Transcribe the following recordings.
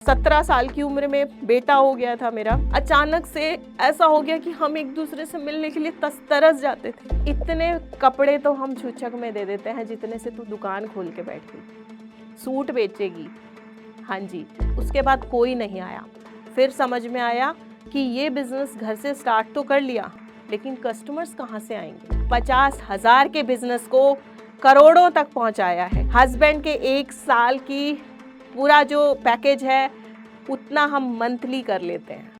17 साल की उम्र में बेटा हो गया था मेरा। अचानक से ऐसा हो गया कि हम एक दूसरे से मिलने के लिए तरस जाते थे। इतने कपड़े तो हम छूछक में दे देते हैं जितने से तू दुकान खोल के बैठ गई, सूट बेचेगी। हाँ जी, उसके बाद कोई नहीं आया। फिर समझ में आया कि ये बिजनेस घर से स्टार्ट तो कर लिया, लेकिन कस्टमर्स कहाँ से आएंगे। 50,000 के बिजनेस को करोड़ों तक पहुंचाया है। हस्बैंड के 1 साल की पूरा जो पैकेज है उतना हम मंथली कर लेते हैं।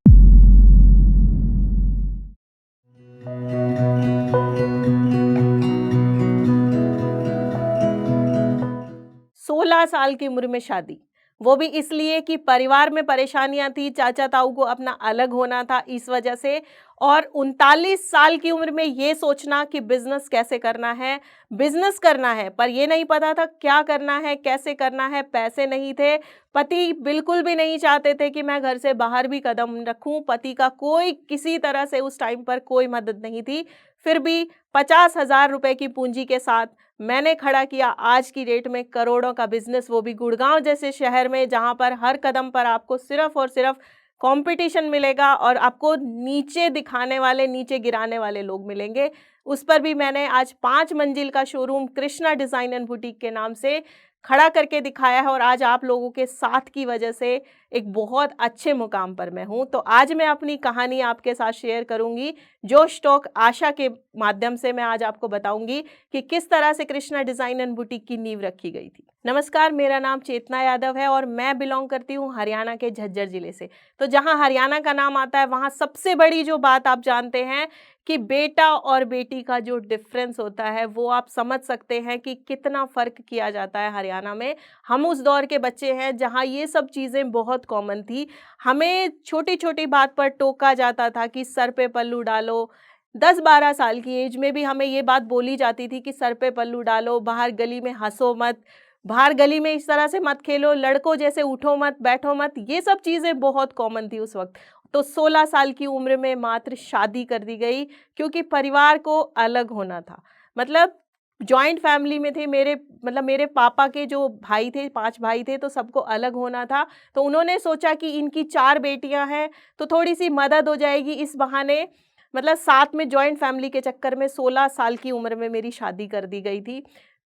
सोलह साल की उम्र में शादी, वो भी इसलिए कि परिवार में परेशानियां थी, चाचा ताऊ को अपना अलग होना था इस वजह से। और 39 साल की उम्र में ये सोचना कि बिजनेस कैसे करना है, बिजनेस करना है, पर ये नहीं पता था क्या करना है, कैसे करना है। पैसे नहीं थे, पति बिल्कुल भी नहीं चाहते थे कि मैं घर से बाहर भी कदम रखूं। पति का कोई किसी तरह से उस टाइम पर कोई मदद नहीं थी। फिर भी 50,000 रुपए की पूंजी के साथ मैंने खड़ा किया आज की डेट में करोड़ों का बिजनेस, वो भी गुड़गांव जैसे शहर में, जहां पर हर कदम पर आपको सिर्फ और सिर्फ कंपटीशन मिलेगा और आपको नीचे दिखाने वाले, नीचे गिराने वाले लोग मिलेंगे। उस पर भी मैंने आज 5 मंजिल का showroom Krishna design and boutique के नाम से खड़ा करके दिखाया है और आज आप लोगों के साथ की वजह से एक बहुत अच्छे मुकाम पर मैं हूं। तो आज मैं अपनी कहानी आपके साथ शेयर करूंगी। जोश टॉक आशा के माध्यम से मैं आज आपको बताऊंगी कि किस तरह से कृष्णा डिज़ाइन एंड बुटीक की नींव रखी गई थी। नमस्कार, मेरा नाम चेतना यादव है और मैं बिलोंग करती हूँ हरियाणा के झज्जर जिले से। तो जहाँ हरियाणा का नाम आता है वहाँ सबसे बड़ी जो बात आप जानते हैं कि बेटा और बेटी का जो डिफरेंस होता है वो आप समझ सकते हैं कि कितना फ़र्क किया जाता है हरियाणा में। हम उस दौर के बच्चे हैं जहाँ ये सब चीज़ें बहुत कॉमन थी। हमें छोटी छोटी बात पर टोका जाता था कि सर पे पल्लू डालो। 10-12 साल की एज में भी हमें ये बात बोली जाती थी कि सर पे पल्लू डालो, बाहर गली में हंसो मत, बाहर गली में इस तरह से मत खेलो, लड़कों जैसे उठो मत, बैठो मत। ये सब चीज़ें बहुत कॉमन थी उस वक्त। तो 16 साल की उम्र में मात्र शादी कर दी गई क्योंकि परिवार को अलग होना था। मतलब जॉइंट फैमिली में थे मेरे पापा के जो भाई थे, 5 भाई थे, तो सबको अलग होना था। तो उन्होंने सोचा कि इनकी 4 बेटियां हैं तो थोड़ी सी मदद हो जाएगी इस बहाने। मतलब साथ में जॉइंट फैमिली के चक्कर में 16 साल की उम्र में मेरी शादी कर दी गई थी।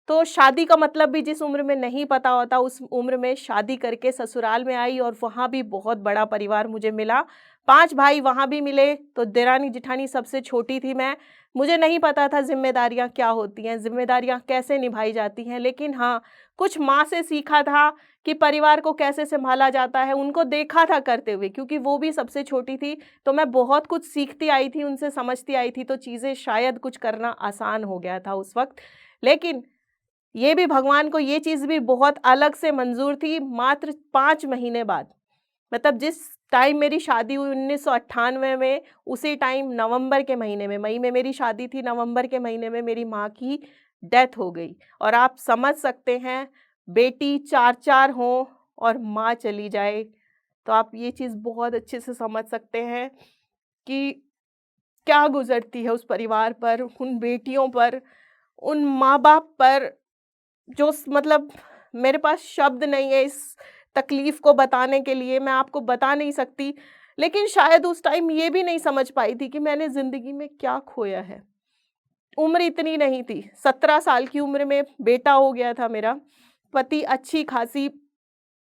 तो शादी का मतलब भी जिस उम्र में नहीं पता होता, उस उम्र में शादी करके ससुराल में आई और वहाँ भी बहुत बड़ा परिवार मुझे मिला। 5 भाई वहाँ भी मिले, तो देरानी जिठानी सबसे छोटी थी मैं। मुझे नहीं पता था ज़िम्मेदारियाँ क्या होती हैं, ज़िम्मेदारियाँ कैसे निभाई जाती हैं, लेकिन हाँ, कुछ माँ से सीखा था कि परिवार को कैसे सँभाला जाता है। उनको देखा था करते हुए, क्योंकि वो भी सबसे छोटी थी, तो मैं बहुत कुछ सीखती आई थी, उनसे समझती आई थी, तो चीज़ें शायद कुछ करना आसान हो गया था उस वक़्त। लेकिन ये भी भगवान को ये चीज़ भी बहुत अलग से मंज़ूर थी मात्र 5 महीने बाद। मतलब जिस टाइम मेरी शादी हुई 1998 में, उसी टाइम नवंबर के महीने में, मई में मेरी शादी थी, नवंबर के महीने में मेरी माँ की डेथ हो गई। और आप समझ सकते हैं, बेटी 4-4 हों और माँ चली जाए, तो आप ये चीज़ बहुत अच्छे से समझ सकते हैं कि क्या गुज़रती है उस परिवार पर, उन बेटियों पर, उन माँ-बाप पर। मतलब मेरे पास शब्द नहीं है इस तकलीफ़ को बताने के लिए, मैं आपको बता नहीं सकती। लेकिन शायद उस टाइम ये भी नहीं समझ पाई थी कि मैंने ज़िंदगी में क्या खोया है। उम्र इतनी नहीं थी, 17 साल की उम्र में बेटा हो गया था मेरा। पति अच्छी-खासी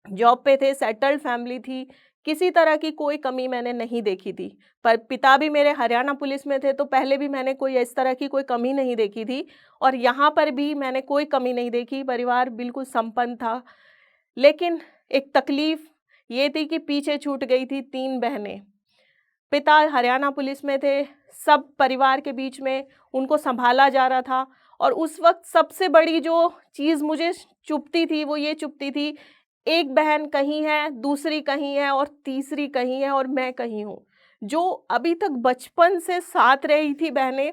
जॉब पे थे, सेटल्ड फैमिली थी, किसी तरह की कोई कमी मैंने नहीं देखी थी। पर पिता भी मेरे हरियाणा पुलिस में थे, तो पहले भी मैंने कोई इस तरह की कोई कमी नहीं देखी थी और यहाँ पर भी मैंने कोई कमी नहीं देखी, परिवार बिल्कुल संपन्न था। लेकिन एक तकलीफ़ ये थी कि पीछे छूट गई थी 3 बहनें। पिता हरियाणा पुलिस में थे, सब परिवार के बीच में उनको सँभाला जा रहा था और उस वक़्त सबसे बड़ी जो चीज़ मुझे चुभती थी, वो ये चुभती थी, एक बहन कहीं है, दूसरी कहीं है और तीसरी कहीं है और मैं कहीं हूँ। जो अभी तक बचपन से साथ रही थी बहनें,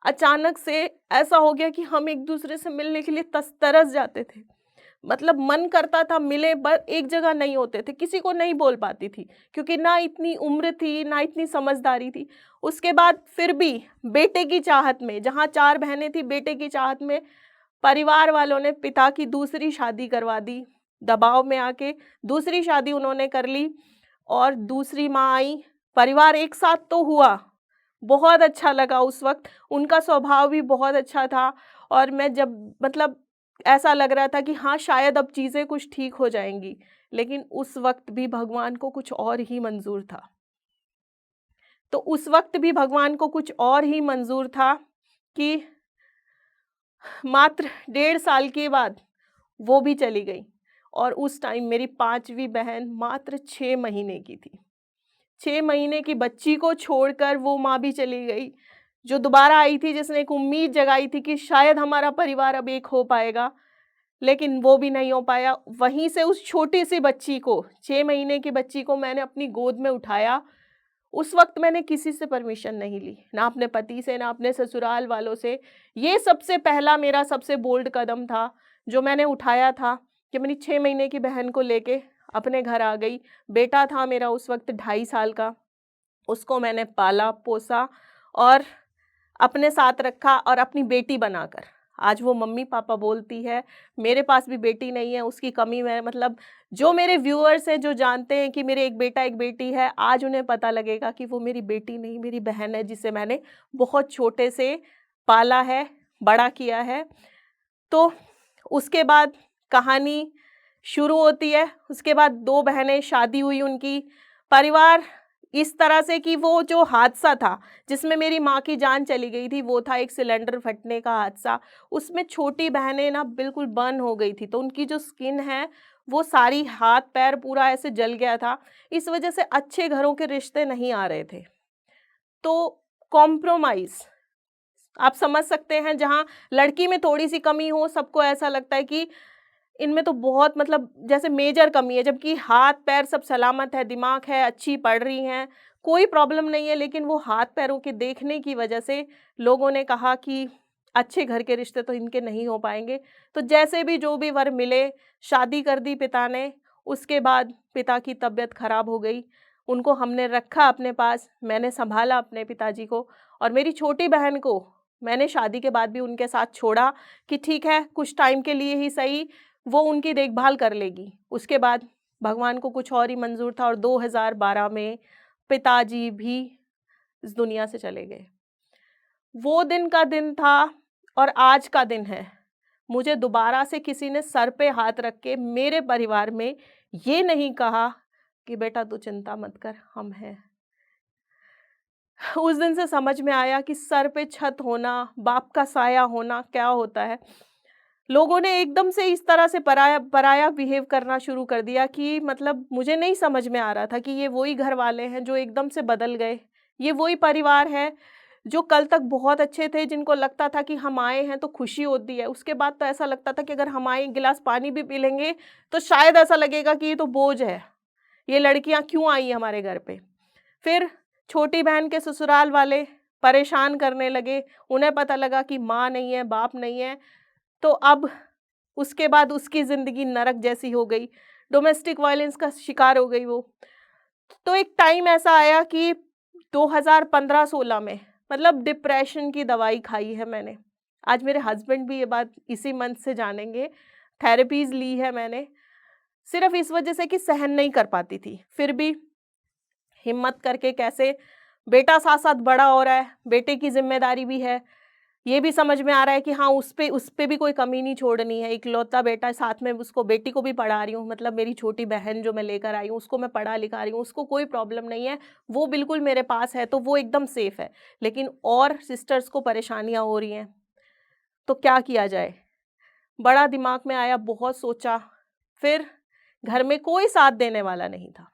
अचानक से ऐसा हो गया कि हम एक-दूसरे से मिलने के लिए तरस जाते थे। मतलब मन करता था मिले, पर एक जगह नहीं होते थे, किसी को नहीं बोल पाती थी क्योंकि ना इतनी उम्र थी, ना इतनी समझदारी थी। उसके बाद फिर भी बेटे की चाहत में, जहाँ 4 बहनें थी, बेटे की चाहत में परिवार वालों ने पिता की दूसरी शादी करवा दी। दबाव में आके दूसरी शादी उन्होंने कर ली और दूसरी माँ आई, परिवार एक साथ तो हुआ। बहुत अच्छा लगा उस वक़्त, उनका स्वभाव भी बहुत अच्छा था और मैं जब मतलब ऐसा लग रहा था कि हाँ, शायद अब चीज़ें कुछ ठीक हो जाएँगी, लेकिन उस वक़्त भी भगवान को कुछ और ही मंज़ूर था। तो उस वक़्त भी भगवान को कुछ और ही मंज़ूर था कि मात्र 1.5 साल के बाद वो भी चली गई और उस टाइम मेरी 5वीं बहन मात्र 6 महीने की थी। 6 महीने की बच्ची को छोड़कर वो माँ भी चली गई, जो दोबारा आई थी, जिसने एक उम्मीद जगाई थी कि शायद हमारा परिवार अब एक हो पाएगा, लेकिन वो भी नहीं हो पाया। वहीं से उस छोटी-सी बच्ची को, 6 महीने की बच्ची को मैंने अपनी गोद में उठाया। उस वक़्त मैंने किसी से परमिशन नहीं ली, ना अपने पति से, ना अपने ससुराल वालों से। ये सबसे पहला मेरा सबसे बोल्ड कदम था, जो मैंने उठाया था कि मेरी 6 महीने की बहन को लेके अपने घर आ गई। बेटा था मेरा उस वक़्त 2.5 साल का, उसको मैंने पाला-पोसा और अपने साथ रखा और अपनी बेटी बनाकर। आज वो मम्मी-पापा बोलती है, मेरे पास भी बेटी नहीं है, उसकी कमी में मतलब जो मेरे व्यूअर्स हैं, जो जानते हैं कि मेरे एक बेटा, एक बेटी है, आज उन्हें पता लगेगा कि वो मेरी बेटी नहीं, मेरी बहन है, जिसे मैंने बहुत छोटे से पाला है, बड़ा किया है। तो उसके बाद कहानी शुरू होती है, उसके बाद 2 बहनें, शादी हुई उनकी, परिवार इस तरह से कि वो जो हादसा था, जिसमें मेरी माँ की जान चली गई थी, वो था एक सिलेंडर फटने का हादसा। उसमें छोटी बहनें ना बिल्कुल बर्न हो गई थी, तो उनकी जो स्किन है, वो सारी हाथ-पैर पूरा ऐसे जल गया था। इस वजह से अच्छे घरों के रिश्ते नहीं आ रहे थे। तो कॉम्प्रोमाइज़ आप समझ सकते हैं, जहाँ लड़की में थोड़ी-सी कमी हो, सबको ऐसा लगता है कि इनमें तो बहुत मतलब जैसे मेजर कमी है, जबकि हाथ-पैर सब सलामत है, दिमाग है, अच्छी पढ़ रही हैं, कोई प्रॉब्लम नहीं है, लेकिन वो हाथ-पैरों के देखने की वजह से लोगों ने कहा कि अच्छे घर के रिश्ते तो इनके नहीं हो पाएँगे। तो जैसे भी जो भी वर मिले, शादी कर दी पिता ने, उसके बाद पिता की तबीयत खराब हो गई। उनको हमने रखा अपने पास, मैंने सँभाला अपने पिताजी को और मेरी छोटी बहन को मैंने शादी के बाद भी उनके साथ छोड़ा कि ठीक है, कुछ टाइम के लिए ही सही, वो उनकी देखभाल कर लेगी। उसके बाद भगवान को कुछ और ही मंज़ूर था और 2012 में पिताजी भी इस दुनिया से चले गए। वो दिन का दिन था और आज का दिन है। मुझे दोबारा से किसी ने सर पे हाथ रख के मेरे परिवार में ये नहीं कहा कि बेटा तू चिंता मत कर, हम हैं। उस दिन से समझ में आया कि सर पे छत होना, बाप का साया होना क्या होता है। लोगों ने एकदम से इस तरह से पराया पराया बिहेव करना शुरू कर दिया कि मतलब मुझे नहीं समझ में आ रहा था कि ये वही घर वाले हैं जो एकदम से बदल गए। ये वही परिवार है जो कल तक बहुत अच्छे थे, जिनको लगता था कि हम आए हैं तो खुशी होती है। उसके बाद तो ऐसा लगता था कि अगर हम आए, 1 गिलास पानी भी पी लेंगे तो शायद ऐसा लगेगा कि ये तो बोझ है। ये लड़कियाँ क्यों आई हमारे घर पे? फिर छोटी बहन के ससुराल वाले परेशान करने लगे। उन्हें पता लगा कि माँ नहीं है, बाप नहीं है, तो अब उसके बाद उसकी ज़िंदगी नरक जैसी हो गई। डोमेस्टिक वायलेंस का शिकार हो गई वो। तो एक टाइम ऐसा आया कि 2015-16 में मतलब डिप्रेशन की दवाई खाई है मैंने। आज मेरे हस्बैंड भी ये बात इसी मंथ से जानेंगे। थेरेपीज़ ली है मैंने, सिर्फ़ इस वज़ह से कि सहन नहीं कर पाती थी। फिर भी हिम्मत करके कैसे बेटा साथ-साथ बड़ा हो रहा है, बेटे की ज़िम्मेदारी भी है। ये भी समझ में आ रहा है कि हाँ, उस पे भी कोई कमी नहीं छोड़नी है। इकलौता बेटा, साथ में उसको, बेटी को भी पढ़ा रही हूँ, मतलब मेरी छोटी बहन जो मैं लेकर आई हूँ, उसको मैं पढ़ा-लिखा रही हूँ, उसको कोई प्रॉब्लम नहीं है। वो बिल्कुल मेरे पास है, तो वो एकदम सेफ़ है। लेकिन और सिस्टर्स को परेशानियाँ हो रही हैं, तो क्या किया जाए? बड़ा दिमाग में आया, बहुत सोचा, फिर घर में कोई साथ देने वाला नहीं था।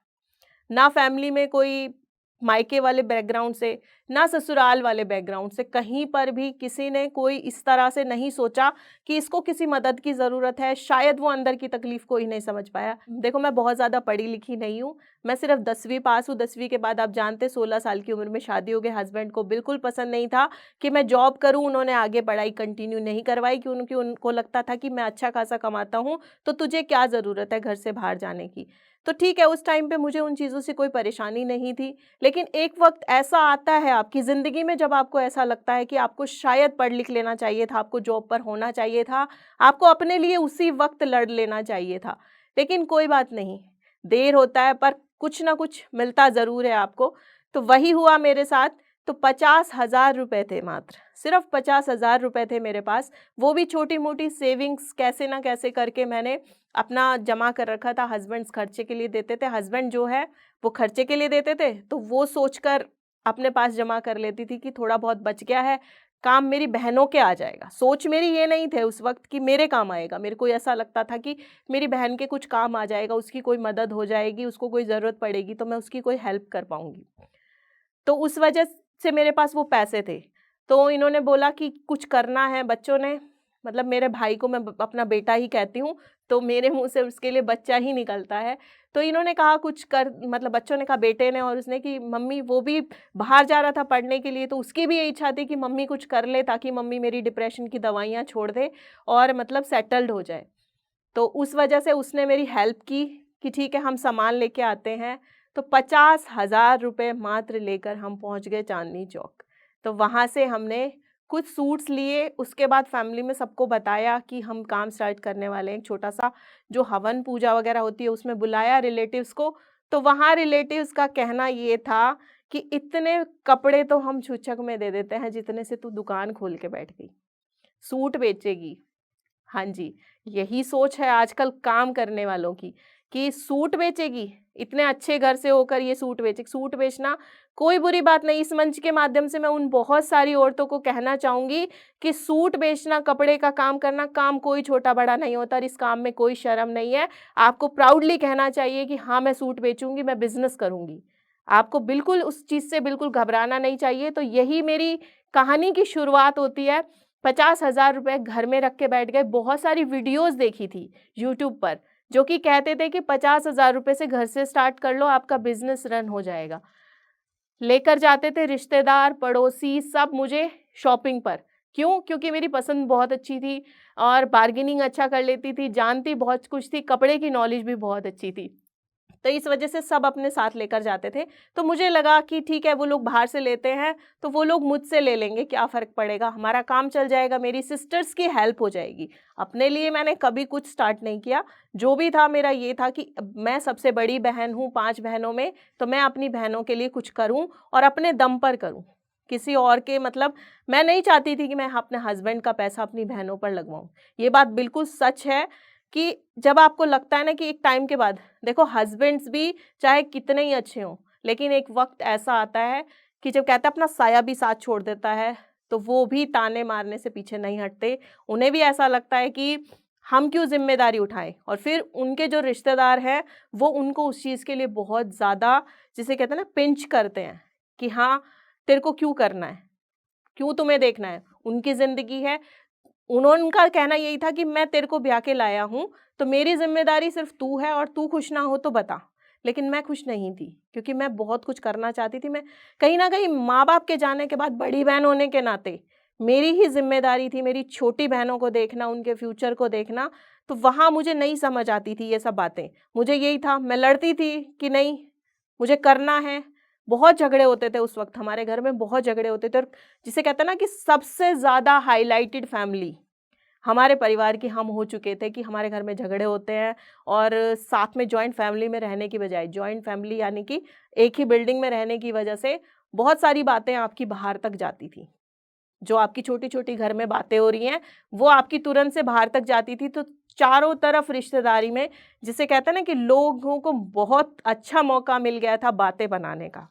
ना फैमिली में कोई मायके वाले बैकग्राउंड से, ना ससुराल वाले बैकग्राउंड से, कहीं पर भी किसी ने कोई इस तरह से नहीं सोचा कि इसको किसी मदद की ज़रूरत है, शायद वो अंदर की तकलीफ़ को ही नहीं समझ पाया। देखो, मैं बहुत ज़्यादा पढ़ी-लिखी नहीं हूँ, मैं सिर्फ़ 10वीं पास हूँ, 10वीं के बाद आप जानते 16 साल की उम्र में शादी हो गई, हस्बैंड को बिल्कुल पसंद नहीं था कि मैं जॉब करूँ, उन्होंने आगे पढ़ाई कंटिन्यू नहीं करवाई क्योंकि उनको लगता था कि मैं अच्छा खासा कमाता हूँ, तो तुझे क्या ज़रूरत है घर से बाहर जाने की। तो ठीक है, उस टाइम पे मुझे उन चीज़ों से कोई परेशानी नहीं थी, लेकिन एक वक़्त ऐसा आता है आपकी ज़िंदगी में जब आपको ऐसा लगता है कि आपको शायद पढ़ लिख लेना चाहिए था, आपको जॉब पर होना चाहिए था, आपको अपने लिए उसी वक़्त लड़ लेना चाहिए था। लेकिन कोई बात नहीं, देर होता है पर कुछ ना कुछ मिलता ज़रूर है आपको। तो वही हुआ मेरे साथ। तो 50,000 रुपए थे मात्र, सिर्फ़ 50,000 रुपए थे मेरे पास। वो भी छोटी-मोटी सेविंग्स कैसे ना कैसे करके मैंने अपना जमा कर रखा था। हस्बैंड्स खर्चे के लिए देते थे, हस्बैंड जो है वो खर्चे के लिए देते थे, तो वो सोचकर अपने पास जमा कर लेती थी कि थोड़ा बहुत बच गया है, काम मेरी बहनों के आ जाएगा। सोच मेरी ये नहीं थे उस वक़्त कि मेरे काम आएगा, मेरे को ऐसा लगता था कि मेरी बहन के कुछ काम आ जाएगा, उसकी कोई मदद हो जाएगी, उसको कोई ज़रूरत पड़ेगी तो मैं उसकी कोई हेल्प कर पाऊँगी। तो उस वजह से मेरे पास वो पैसे थे। तो इन्होंने बोला कि कुछ करना है, बच्चों ने, मतलब मेरे भाई को मैं अपना बेटा ही कहती हूँ, तो मेरे मुँह से उसके लिए बच्चा ही निकलता है। तो इन्होंने कहा कुछ कर, मतलब बच्चों ने कहा, बेटे ने और उसने, कि मम्मी, वो भी बाहर जा रहा था पढ़ने के लिए, तो उसकी भी ये इच्छा थी कि मम्मी कुछ कर ले ताकि मम्मी मेरी डिप्रेशन की दवाइयाँ छोड़ दे और मतलब सेटल्ड हो जाए। तो उस वजह से उसने मेरी हेल्प की कि ठीक है, हम सामान लेके आते हैं। तो 50,000 रुपए मात्र लेकर हम पहुंच गए चांदनी चौक। तो वहाँ से हमने कुछ सूट्स लिए, उसके बाद फैमिली में सबको बताया कि हम काम स्टार्ट करने वाले हैं। एक छोटा-सा जो हवन पूजा वगैरह होती है उसमें बुलाया रिलेटिव्स को। तो वहाँ रिलेटिव्स का कहना ये था कि इतने कपड़े तो हम छूछक में दे देते हैं जितने से तू दुकान खोल के बैठ गई, सूट बेचेगी। हाँ जी, यही सोच है आजकल काम करने वालों की, कि सूट बेचेगी, इतने अच्छे घर से होकर ये सूट बेचेगी। सूट बेचना कोई बुरी बात नहीं। इस मंच के माध्यम से मैं उन बहुत सारी औरतों को कहना चाहूँगी कि सूट बेचना, कपड़े का काम करना, काम कोई छोटा-बड़ा नहीं होता और इस काम में कोई शर्म नहीं है। आपको प्राउडली कहना चाहिए कि हाँ, मैं सूट बेचूँगी, मैं बिज़नेस करूँगी। आपको बिल्कुल उस चीज़ से बिल्कुल घबराना नहीं चाहिए। तो यही मेरी कहानी की शुरुआत होती है। 50,000 रुपए घर में रख के बैठ गए। बहुत सारी वीडियोज़ देखी थी यूट्यूब पर, जो कि कहते थे कि 50,000 रुपए से घर से स्टार्ट कर लो, आपका बिज़नेस रन हो जाएगा। लेकर जाते थे रिश्तेदार, पड़ोसी, सब मुझे शॉपिंग पर। क्यों? क्योंकि मेरी पसंद बहुत अच्छी थी और बार्गेनिंग अच्छा कर लेती थी, जानती बहुत कुछ थी, कपड़े की नॉलेज भी बहुत अच्छी थी। तो इस वजह से सब अपने साथ लेकर जाते थे। तो मुझे लगा कि ठीक है, वो लोग बाहर से लेते हैं, तो वो लोग मुझसे ले लेंगे, क्या फ़र्क पड़ेगा? हमारा काम चल जाएगा, मेरी सिस्टर्स की हेल्प हो जाएगी। अपने लिए मैंने कभी कुछ स्टार्ट नहीं किया। जो भी था मेरा ये था कि मैं सबसे बड़ी बहन हूँ 5 बहनों में, तो मैं अपनी बहनों के लिए कुछ करूँ और अपने दम पर करूँ। किसी और के, मतलब मैं नहीं चाहती थी कि मैं अपने हस्बैंड का पैसा अपनी बहनों पर लगवाऊँ। ये बात बिल्कुल सच है कि जब आपको लगता है ना कि एक टाइम के बाद, देखो, हस्बैंड्स भी चाहे कितने ही अच्छे हों, लेकिन एक वक़्त ऐसा आता है कि जब कहते हैं अपना साया भी साथ छोड़ देता है, तो वो भी ताने मारने से पीछे नहीं हटते। उन्हें भी ऐसा लगता है कि हम क्यों ज़िम्मेदारी उठाएँ, और फिर उनके जो रिश्तेदार हैं, वो उनको उस चीज़ के लिए बहुत ज़्यादा, जिसे कहते हैं ना, पिंच करते हैं कि हाँ, तेरे को क्यों करना है? क्यों तुम्हें देखना है? उनकी ज़िंदगी है। उनका कहना यही था कि मैं तेरे को ब्याह के लाया हूँ, तो मेरी ज़िम्मेदारी सिर्फ़ तू है और तू खुश ना हो तो बता। लेकिन मैं खुश नहीं थी, क्योंकि मैं बहुत कुछ करना चाहती थी। मैं कहीं न कहीं माँ-बाप के जाने के बाद, बड़ी बहन होने के नाते, मेरी ही ज़िम्मेदारी थी मेरी छोटी बहनों को देखना, उनके फ्यूचर को देखना। तो वहाँ मुझे नहीं समझ आती थी ये सब बातें। मुझे यही था, मैं लड़ती थी कि नहीं, मुझे करना है। बहुत झगड़े होते थे उस वक़्त, हमारे घर में बहुत झगड़े होते थे, और जिसे कहते हैं ना कि सबसे ज़्यादा हाइलाइटेड फैमिली हमारे परिवार की हम हो चुके थे कि हमारे घर में झगड़े होते हैं। और साथ में जॉइंट फैमिली में रहने की बजाय, जॉइंट फैमिली यानी कि एक ही बिल्डिंग में रहने की वजह से, बहुत सारी बातें आपकी बाहर तक जाती थी। जो आपकी छोटी-छोटी घर में बातें हो रही हैं, वो आपकी तुरंत से बाहर तक जाती थी। तो चारों तरफ रिश्तेदारी में, जिसे कहते हैं ना कि लोगों को बहुत अच्छा मौका मिल गया था बातें बनाने का।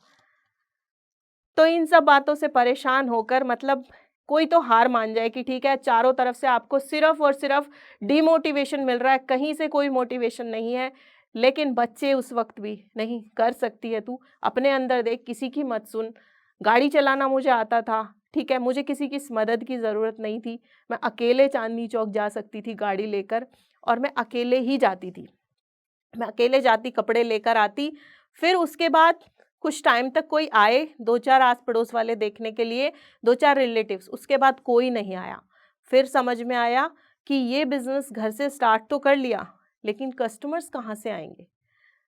तो इन सब बातों से परेशान होकर, मतलब कोई तो हार मान जाए कि ठीक है, चारों तरफ से आपको सिर्फ़ और सिर्फ़ डिमोटिवेशन मिल रहा है, कहीं से कोई मोटिवेशन नहीं है। लेकिन बच्चे उस वक़्त भी, नहीं कर सकती है तू, अपने अंदर देख, किसी की मत सुन। गाड़ी चलाना मुझे आता था, ठीक है, मुझे किसी की मदद की ज़रूरत नहीं थी। मैं अकेले चांदनी चौक जा सकती थी गाड़ी लेकर, और मैं अकेले ही जाती थी। मैं अकेले जाती, कपड़े लेकर आती। फिर उसके बाद कुछ टाइम तक कोई आए, 2-4 आस-पड़ोस वाले देखने के लिए, 2-4 रिलेटिव्स, उसके बाद कोई नहीं आया। फिर समझ में आया कि ये बिज़नेस घर से स्टार्ट तो कर लिया, लेकिन कस्टमर्स कहाँ से आएँगे?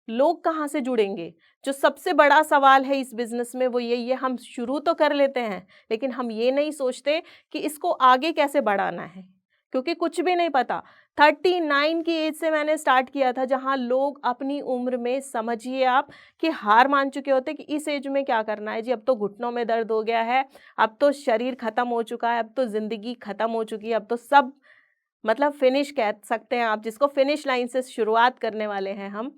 लोग कहाँ से जुड़ेंगे? जो सबसे बड़ा सवाल है इस बिज़नेस में वो यही है, हम शुरू तो कर लेते हैं, लेकिन हम ये नहीं सोचते कि इसको आगे कैसे बढ़ाना है, क्योंकि कुछ भी नहीं पता। 39 की एज से मैंने स्टार्ट किया था, जहाँ लोग अपनी उम्र में समझिए आप कि हार मान चुके होते कि इस एज में क्या करना है जी, अब तो घुटनों में दर्द हो गया है, अब तो शरीर खत्म हो चुका है, अब तो ज़िंदगी खत्म हो चुकी है, अब तो सब मतलब फिनिश कह सकते हैं आप जिसको, फिनिश लाइन से शुरुआत करने वाले हैं हम।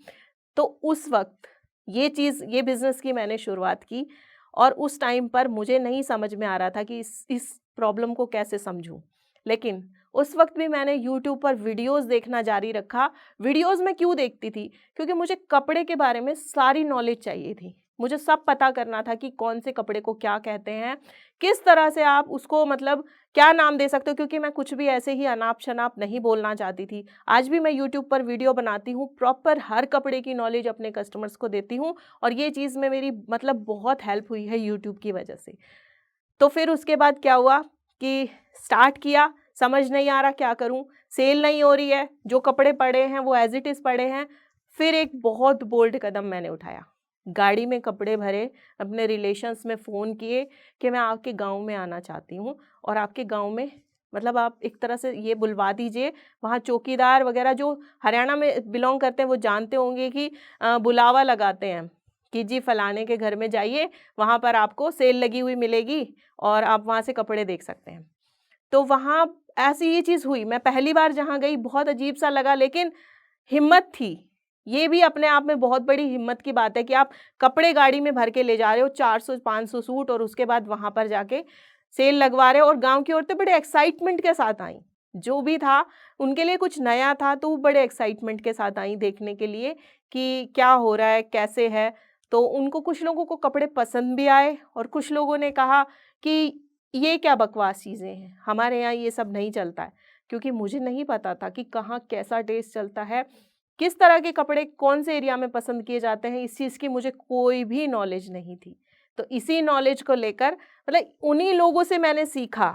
तो उस वक़्त ये बिज़नेस की मैंने शुरुआत की और उस टाइम पर मुझे नहीं समझ में आ रहा था कि इस प्रॉब्लम को कैसे समझूँ। लेकिन उस वक़्त भी मैंने यूट्यूब पर वीडियोज़ देखना जारी रखा। वीडियोज़ मैं क्यों देखती थी? क्योंकि मुझे कपड़े के बारे में सारी नॉलेज चाहिए थी। मुझे सब पता करना था कि कौन से कपड़े को क्या कहते हैं, किस तरह से आप उसको मतलब क्या नाम दे सकते हो, क्योंकि मैं कुछ भी ऐसे ही अनाप-शनाप नहीं बोलना चाहती थी। आज भी मैं यूट्यूब पर वीडियो बनाती हूँ, प्रॉपर हर कपड़े की नॉलेज अपने कस्टमर्स को देती हूँ और ये चीज़ में मेरी मतलब बहुत हेल्प हुई है यूट्यूब की वजह से। तो फिर उसके बाद क्या हुआ कि स्टार्ट किया, समझ नहीं आ रहा क्या करूँ? सेल नहीं हो रही है, जो कपड़े पड़े हैं वो एज़ इट इज़ पड़े हैं। फिर एक बहुत बोल्ड कदम मैंने उठाया। गाड़ी में कपड़े भरे, अपने रिलेशंस में फ़ोन किए कि मैं आपके गाँव में आना चाहती हूँ और आपके गाँव में मतलब आप एक तरह से ये बुलवा दीजिए, वहाँ चौकीदार वग़ैरह जो हरियाणा में बिलॉन्ग करते हैं वो जानते होंगे कि बुलावा लगाते हैं कि जी फलाने के घर में जाइए, वहाँ पर आपको सेल लगी हुई मिलेगी और आप वहाँ से कपड़े देख सकते हैं। तो वहाँ ऐसी ये चीज़ हुई, मैं पहली बार जहाँ गई बहुत अजीब-सा लगा, लेकिन हिम्मत थी। ये भी अपने आप में बहुत बड़ी हिम्मत की बात है कि आप कपड़े गाड़ी में भर के ले जा रहे हो, 400-500 सूट, और उसके बाद वहाँ पर जाके सेल लगवा रहे हो। और गाँव की औरतें बड़े एक्साइटमेंट के साथ आईं। जो भी था, उनके लिए कुछ नया था, तो वो बड़े एक्साइटमेंट के साथ आईं देखने के लिए कि क्या हो रहा है, कैसे है। तो उनको कुछ लोगों को कपड़े पसंद भी आए और कुछ लोगों ने कहा कि ये क्या बकवास चीज़ें हैं, हमारे यहाँ ये सब नहीं चलता है। क्योंकि मुझे नहीं पता था कि कहाँ कैसा टेस्ट चलता है, किस तरह के कपड़े कौन से एरिया में पसंद किए जाते हैं, इस चीज़ की मुझे कोई भी नॉलेज नहीं थी। तो इसी नॉलेज को लेकर मतलब उन्हीं लोगों से मैंने सीखा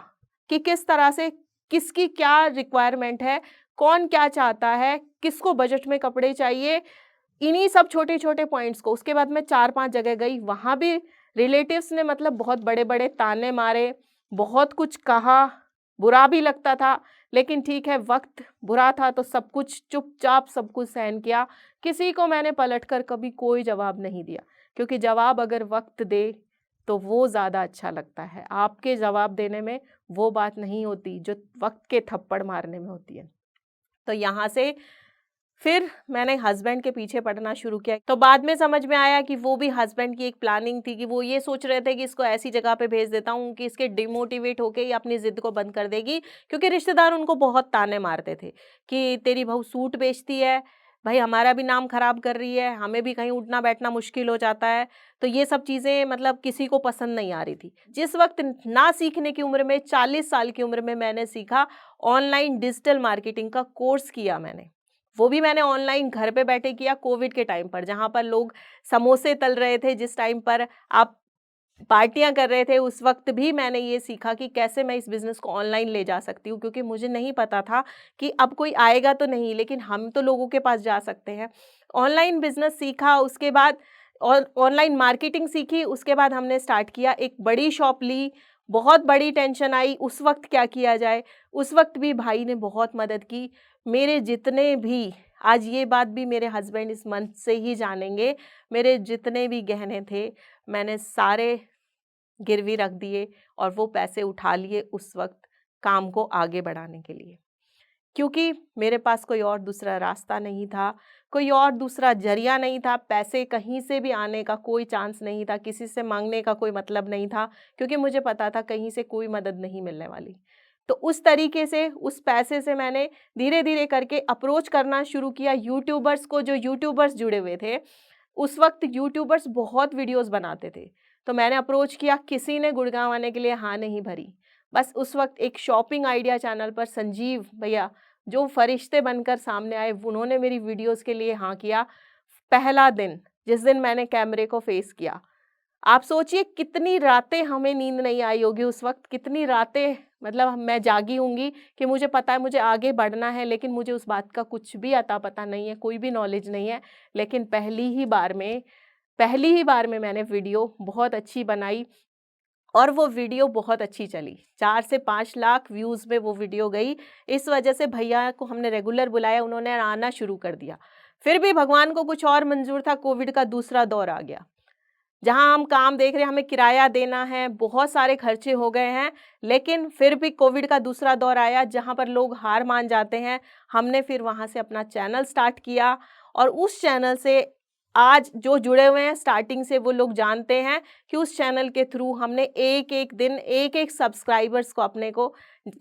कि किस तरह से किसकी क्या रिक्वायरमेंट है, कौन क्या चाहता है, किसको बजट में कपड़े चाहिए, इन्हीं सब छोटे-छोटे पॉइंट्स को। उसके बाद मैं 4-5 जगह गई, वहाँ भी रिलेटिव्स ने मतलब बहुत बड़े-बड़े ताने मारे, बहुत कुछ कहा, बुरा भी लगता था, लेकिन ठीक है, वक़्त बुरा था तो सब कुछ चुपचाप सब कुछ सहन किया। किसी को मैंने पलटकर कभी कोई जवाब नहीं दिया, क्योंकि जवाब अगर वक़्त दे, तो वो ज़्यादा अच्छा लगता है। आपके जवाब देने में वो बात नहीं होती, जो वक़्त के थप्पड़ मारने में होती है। तो यहाँ से फिर मैंने हस्बैंड के पीछे पड़ना शुरू किया। तो बाद में समझ में आया कि वो भी हस्बैंड की एक प्लानिंग थी कि वो ये सोच रहे थे कि इसको ऐसी जगह पे भेज देता हूँ कि इसके डिमोटिवेट होके ये अपनी ज़िद को बंद कर देगी। क्योंकि रिश्तेदार उनको बहुत ताने मारते थे कि तेरी बहू सूट बेचती है, भाई हमारा भी नाम खराब कर रही है, हमें भी कहीं उठना-बैठना मुश्किल हो जाता है। तो ये सब चीज़ें मतलब किसी को पसंद नहीं आ रही थी। जिस वक़्त ना सीखने की उम्र में 40 साल की उम्र में मैंने सीखा, ऑनलाइन डिजिटल मार्केटिंग का कोर्स किया मैंने। वो भी मैंने ऑनलाइन घर पे बैठे किया कोविड के टाइम पर, जहाँ पर लोग समोसे तल रहे थे, जिस टाइम पर आप पार्टियाँ कर रहे थे, उस वक़्त भी मैंने ये सीखा कि कैसे मैं इस बिज़नेस को ऑनलाइन ले जा सकती हूँ, क्योंकि मुझे नहीं पता था कि अब कोई आएगा तो नहीं, लेकिन हम तो लोगों के पास जा सकते हैं। ऑनलाइन बिज़नेस सीखा, उसके बाद और ऑनलाइन मार्केटिंग सीखी, उसके बाद हमने स्टार्ट किया, एक बड़ी शॉप ली, बहुत बड़ी टेंशन आई, उस वक़्त क्या किया जाए? उस वक़्त भी भाई ने बहुत मदद की। मेरे जितने भी, आज ये बात भी मेरे हस्बैंड इस मंथ से ही जानेंगे, मेरे जितने भी गहने थे, मैंने सारे गिरवी रख दिए और वो पैसे उठा लिए उस वक़्त काम को आगे बढ़ाने के लिए। क्योंकि मेरे पास कोई और दूसरा रास्ता नहीं था, कोई और दूसरा ज़रिया नहीं था, पैसे कहीं से भी आने का कोई चांस नहीं था, किसी से माँगने का कोई मतलब नहीं था, क्योंकि मुझे पता था कहीं से कोई मदद नहीं मिलने वाली। तो उस तरीके से, उस पैसे से मैंने धीरे-धीरे करके अप्रोच करना शुरू किया यूट्यूबर्स को, जो यूट्यूबर्स जुड़े हुए थे। उस वक़्त यूट्यूबर्स बहुत वीडियोज़ बनाते थे, तो मैंने अप्रोच किया, किसी ने गुड़गाँव आने के लिए हाँ नहीं भरी। बस उस वक़्त एक शॉपिंग आइडिया चैनल पर संजीव भैया, जो फरिश्ते बनकर सामने आए, उन्होंने मेरी वीडियोज़ के लिए हाँ किया। पहला दिन, जिस दिन मैंने कैमरे को फ़ेस किया, आप सोचिए कितनी रातें हमें नींद नहीं आई होगी उस वक़्त, कितनी रातें मतलब मैं जागी होंगी कि मुझे पता है मुझे आगे बढ़ना है, लेकिन मुझे उस बात का कुछ भी अता-पता नहीं है, कोई भी नॉलेज नहीं है। लेकिन पहली ही बार में मैंने वीडियो बहुत अच्छी बनाई और वो वीडियो बहुत अच्छी चली, 4 से 5 लाख व्यूज़ में वो वीडियो गई। इस वजह से भैया को हमने रेगुलर बुलाया, उन्होंने आना शुरू कर दिया। फिर भी भगवान को कुछ और मंजूर था, कोविड का दूसरा दौर आ गया। जहाँ हम काम देख रहे हैं, हमें किराया देना है, बहुत सारे खर्चे हो गए हैं, लेकिन फिर भी कोविड का दूसरा दौर आया जहाँ पर लोग हार मान जाते हैं। हमने फिर वहाँ से अपना चैनल स्टार्ट किया और उस चैनल से आज जो जुड़े हुए हैं स्टार्टिंग से वो लोग जानते हैं कि उस चैनल के थ्रू हमने एक-एक दिन एक-एक सब्सक्राइबर्स को अपने को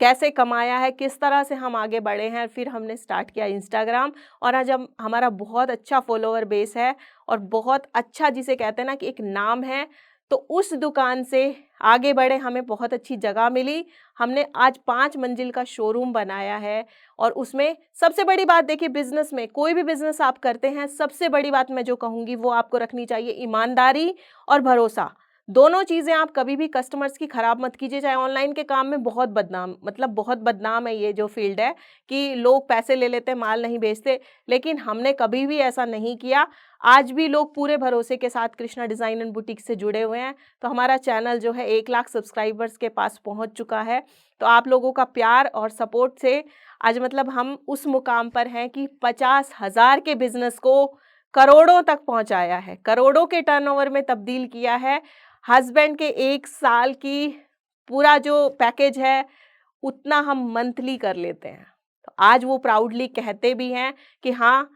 कैसे कमाया है, किस तरह से हम आगे बढ़े हैं। फिर हमने स्टार्ट किया इंस्टाग्राम और आज हम हमारा बहुत अच्छा फॉलोअर बेस है और बहुत अच्छा जिसे कहते हैं ना कि एक नाम है। तो उस दुकान से आगे बढ़े, हमें बहुत अच्छी जगह मिली। हमने आज 5 मंजिल का शोरूम बनाया है और उसमें सबसे बड़ी बात देखिए, बिज़नेस में कोई भी बिज़नेस आप करते हैं, सबसे बड़ी बात मैं जो कहूँगी वो आपको रखनी चाहिए ईमानदारी और भरोसा। दोनों चीज़ें आप कभी भी कस्टमर्स की ख़राब मत कीजिए। चाहे ऑनलाइन के काम में बहुत बदनाम, मतलब बहुत बदनाम है ये जो फ़ील्ड है कि लोग पैसे ले लेते हैं, माल नहीं बेचते, लेकिन हमने कभी भी ऐसा नहीं किया। आज भी लोग पूरे भरोसे के साथ कृष्णा डिज़ाइन एंड बुटीक से जुड़े हुए हैं। तो हमारा चैनल जो है 1 लाख सब्सक्राइबर्स के पास पहुंच चुका है। तो आप लोगों का प्यार और सपोर्ट से आज मतलब हम उस मुकाम पर हैं कि 50,000 के बिज़नेस को करोड़ों तक पहुंचाया है, करोड़ों के टर्नओवर में तब्दील किया है। हस्बैंड के 1 साल की पूरा जो पैकेज है उतना हम मंथली कर लेते हैं। तो आज वो प्राउडली कहते भी हैं कि हाँ,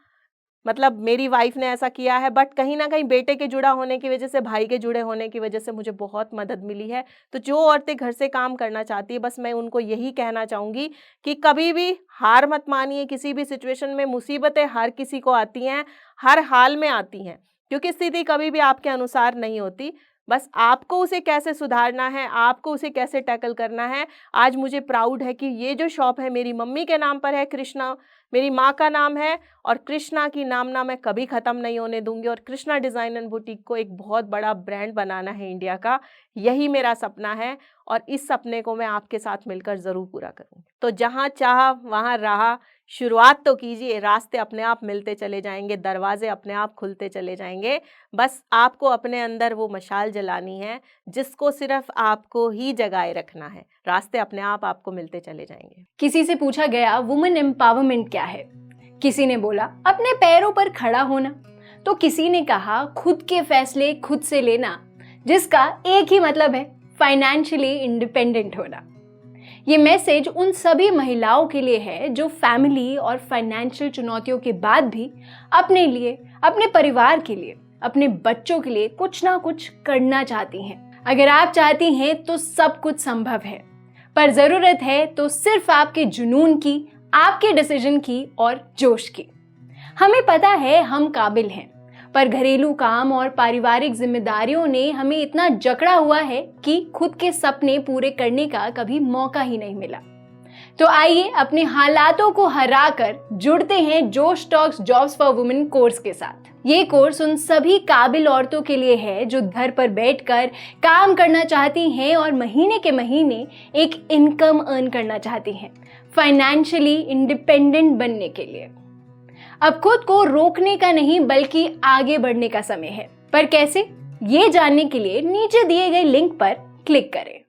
मतलब मेरी वाइफ ने ऐसा किया है, बट कहीं न कहीं बेटे के जुड़ा होने की वजह से, भाई के जुड़े होने की वजह से मुझे बहुत मदद मिली है। तो जो औरतें घर से काम करना चाहती है, बस मैं उनको यही कहना चाहूँगी कि कभी भी हार मत मानिए। किसी भी सिचुएशन में मुसीबतें हर किसी को आती हैं, हर हाल में आती हैं, क्योंकि स्थिति कभी भी आपके अनुसार नहीं होती। बस आपको उसे कैसे सुधारना है, आपको उसे कैसे टैकल करना है। आज मुझे प्राउड है कि ये जो शॉप है मेरी मम्मी के नाम पर है, कृष्णा मेरी माँ का नाम है और कृष्णा की नामना मैं कभी ख़त्म नहीं होने दूंगी और कृष्णा डिज़ाइन एंड बुटीक को एक बहुत बड़ा ब्रांड बनाना है इंडिया का। यही मेरा सपना है और इस सपने को मैं आपके साथ मिलकर ज़रूर पूरा करूँगी। तो जहाँ चाह वहाँ राह, शुरुआत तो कीजिए, रास्ते अपने आप मिलते चले जाएंगे, दरवाजे अपने आप खुलते चले जाएंगे। बस आपको अपने अंदर वो मशाल जलानी है जिसको सिर्फ आपको ही जगाए रखना है। रास्ते अपने आप आपको मिलते चले जाएंगे। किसी से पूछा गया वुमेन एम्पावरमेंट क्या है, किसी ने बोला अपने पैरों पर खड़ा होना, तो किसी ने कहा खुद के फैसले खुद से लेना, जिसका एक ही मतलब है फाइनेंशियली इंडिपेंडेंट होना। ये मैसेज उन सभी महिलाओं के लिए है जो फैमिली और फाइनेंशियल चुनौतियों के बाद भी अपने लिए, अपने परिवार के लिए, अपने बच्चों के लिए कुछ ना कुछ करना चाहती हैं। अगर आप चाहती हैं तो सब कुछ संभव है, पर जरूरत है तो सिर्फ आपके जुनून की, आपके डिसीजन की और जोश की। हमें पता है हम काबिल हैं, पर घरेलू काम और पारिवारिक जिम्मेदारियों ने हमें इतना जकड़ा हुआ है कि खुद के सपने पूरे करने का कभी मौका ही नहीं मिला। तो आइए अपने हालातों को हराकर जुड़ते हैं जोश talks jobs for women course के साथ। ये कोर्स उन सभी काबिल औरतों के लिए है जो घर पर बैठकर काम करना चाहती हैं और महीने के महीने एक इनकम अर्न करना चाहती हैं, फाइनेंशियली इंडिपेंडेंट बनने के लिए। अब खुद को रोकने का नहीं बल्कि आगे बढ़ने का समय है। पर कैसे, ये जानने के लिए नीचे दिए गए लिंक पर क्लिक करें।